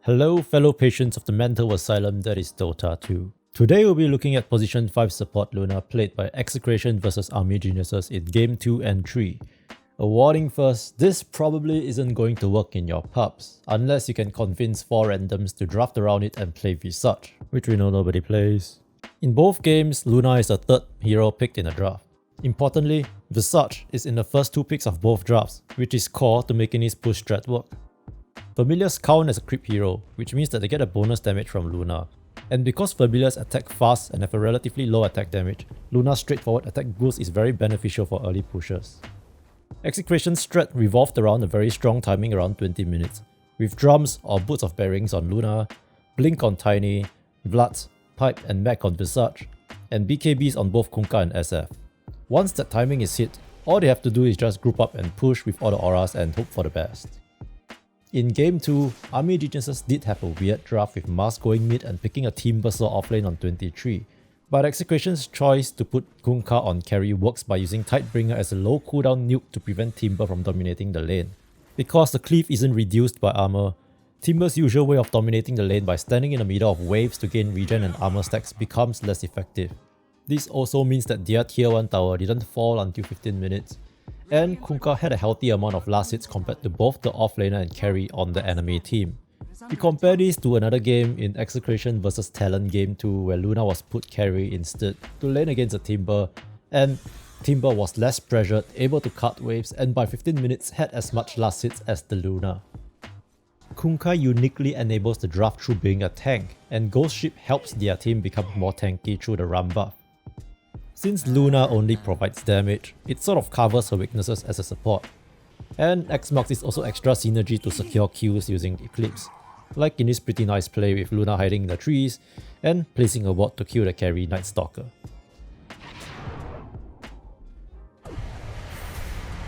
Hello fellow patients of the mental asylum that is Dota 2. Today we'll be looking at position 5 support Luna played by Execration vs Army Geniuses in game 2 and 3. A warning first, this probably isn't going to work in your pubs, unless you can convince 4 randoms to draft around it and play Visage, which we know nobody plays. In both games, Luna is the third hero picked in a draft. Importantly, Visage is in the first 2 picks of both drafts, which is core to making his push strat work. Familiars count as a creep hero, which means that they get a bonus damage from Luna. And because Familiars attack fast and have a relatively low attack damage, Luna's straightforward attack boost is very beneficial for early pushers. Execration's strat revolved around a very strong timing around 20 minutes, with drums or boots of bearings on Luna, blink on Tiny, Vlads, pipe and mech on Visage, and BKBs on both Kunkka and SF. Once that timing is hit, all they have to do is just group up and push with all the auras and hope for the best. In game 2, Army Geniuses did have a weird draft with Mars going mid and picking a Team Berserker offlane on 23, but Execration's choice to put Kunkka on carry works by using Tidebringer as a low cooldown nuke to prevent Timber from dominating the lane. Because the cleave isn't reduced by armor, Timber's usual way of dominating the lane by standing in the middle of waves to gain regen and armor stacks becomes less effective. This also means that their tier 1 tower didn't fall until 15 minutes, and Kunkka had a healthy amount of last hits compared to both the offlaner and carry on the enemy team. We compare this to another game in Execration vs Talon game 2 where Luna was put carry instead to lane against a Timber, and Timber was less pressured, able to cut waves, and by 15 minutes had as much last hits as the Luna. Kunkka uniquely enables the draft through being a tank, and Ghost Ship helps their team become more tanky through the run buff. Since Luna only provides damage, it sort of covers her weaknesses as a support. And X-Marks is also extra synergy to secure kills using Eclipse, like in this pretty nice play with Luna hiding in the trees and placing a ward to kill the carry Night Stalker.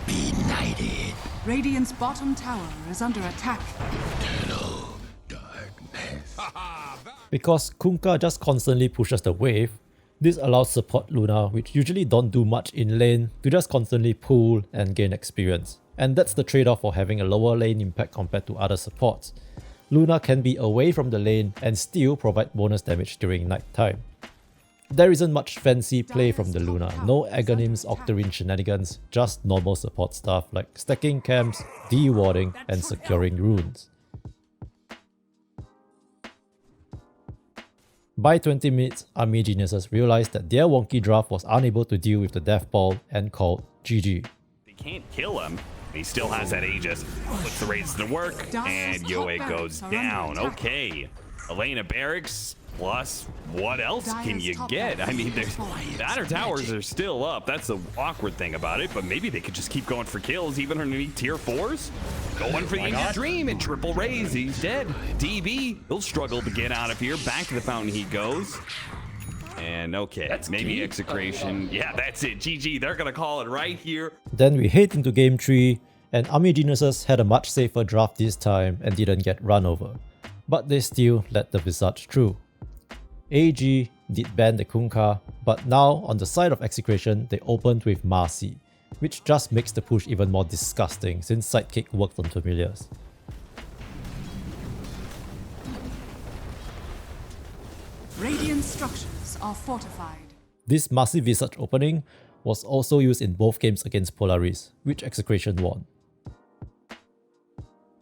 Be knighted. Radiant's bottom tower is under attack. Eternal darkness. Because Kunkka just constantly pushes the wave, this allows support Luna, which usually don't do much in lane, to just constantly pull and gain experience. And that's the trade-off for having a lower lane impact compared to other supports. Luna can be away from the lane and still provide bonus damage during night time. There isn't much fancy play from the Luna, no aghanims, Octarine shenanigans, just normal support stuff like stacking camps, de-warding, and securing runes. By 20 minutes, Army Geniuses realized that their wonky draft was unable to deal with the death ball and called GG. They can't kill him. He still has that Aegis. Puts the raids to work, and Yoe goes down. Okay. Elena Barracks plus what else can you get? I mean, the outer towers are still up. That's the awkward thing about it, but maybe they could just keep going for kills even underneath tier 4s. Going for the Ancient Dream and triple raise. He's dead. DB, he'll struggle to get out of here. Back to the fountain he goes. And okay, that's maybe Execration. Yeah, that's it. GG, they're gonna call it right here. Then we head into game 3, and Army Geniuses had a much safer draft this time and didn't get run over. But they still let the Visage through. AG did ban the Kunkka, but now on the side of Execration, they opened with Marcy, which just makes the push even more disgusting since Sidekick worked on Familiars. Radiant structures are fortified. This Marcy Visage opening was also used in both games against Polaris, which Execration won.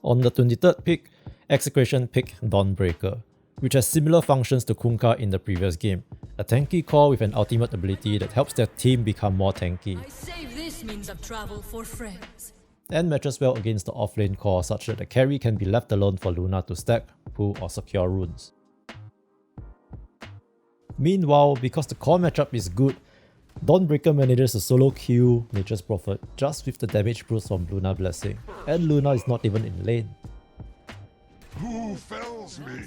On the 23rd pick, Execration picked Dawnbreaker, which has similar functions to Kunkka in the previous game, a tanky core with an ultimate ability that helps their team become more tanky. I save this means of travel for friends. And matches well against the offlane core such that the carry can be left alone for Luna to stack, pull or secure runes. Meanwhile, because the core matchup is good, Dawnbreaker manages to solo kill Nature's Prophet just with the damage boost from Luna Blessing, and Luna is not even in lane. Who fells me?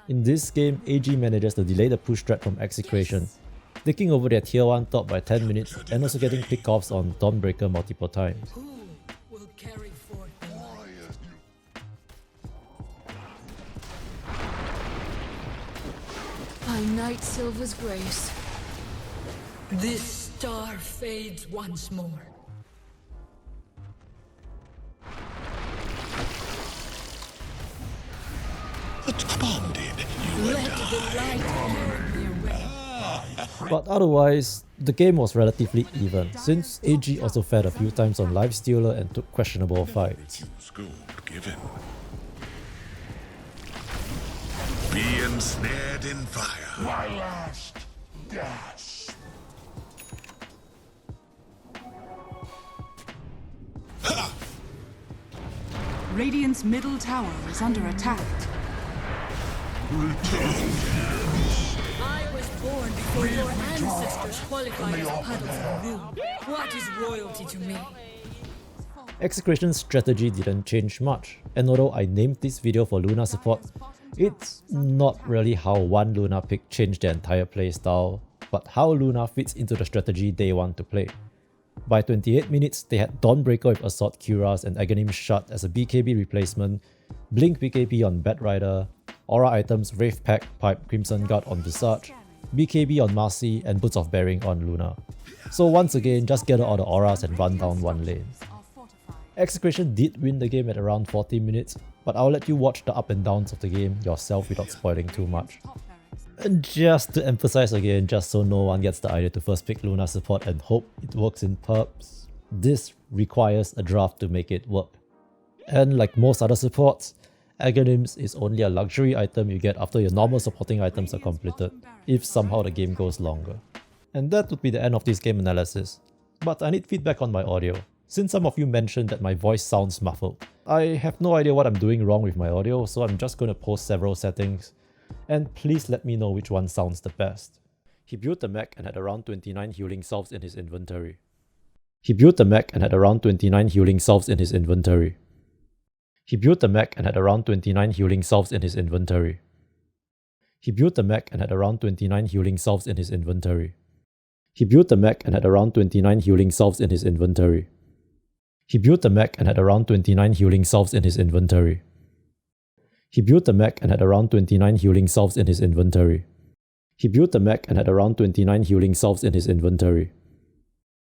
In this game, AG manages to delay the push strat from Execration, taking over their tier 1 top by 10 minutes and also getting pickoffs on Dawnbreaker multiple times. Who will carry forth the light? By Night Silver's grace, this star fades once more. Splendid. You Let the light carry me away. But otherwise, the game was relatively even, since AG also fed a few times on lifestealer and took questionable fights. School given. Be ensnared in fire. My last gasp. Radiant's middle tower is under attack. I was born before your ancestors qualified as puddles of moon. What is royalty to me? Execration's strategy didn't change much, and although I named this video for Luna support, it's not really how one Luna pick changed their entire playstyle, but how Luna fits into the strategy they want to play. By 28 minutes, they had Dawnbreaker with Assault Cuirass and aghanims Shut as a BKB replacement, Blink BKB on Batrider, Aura items Wraith Pack, Pipe, Crimson Guard on Visage, BKB on Marcy, and Boots of Bearing on Luna. So once again, just gather all the auras and run down one lane. Execration did win the game at around 40 minutes, but I'll let you watch the up and downs of the game yourself without spoiling too much. And just to emphasize again, just so no one gets the idea to first pick Luna support and hope it works in perps, this requires a draft to make it work. And like most other supports, aghanims is only a luxury item you get after your normal supporting items are completed, if somehow the game goes longer. And that would be the end of this game analysis. But I need feedback on my audio, since some of you mentioned that my voice sounds muffled. I have no idea what I'm doing wrong with my audio, so I'm just going to post several settings, and please let me know which one sounds the best. He built the mech and had around 29 healing salves in his inventory. He built the mech and had around 29 healing salves in his inventory. He built the mech and had around 29 healing salves in his inventory. He built the mech and had around 29 healing salves in his inventory. He built the mech and had around 29 healing salves in his inventory. He built the mech and had around 29 healing salves in his inventory. He built the mech and had around 29 healing salves in his inventory. He built the mech and had around 29 healing salves in his inventory.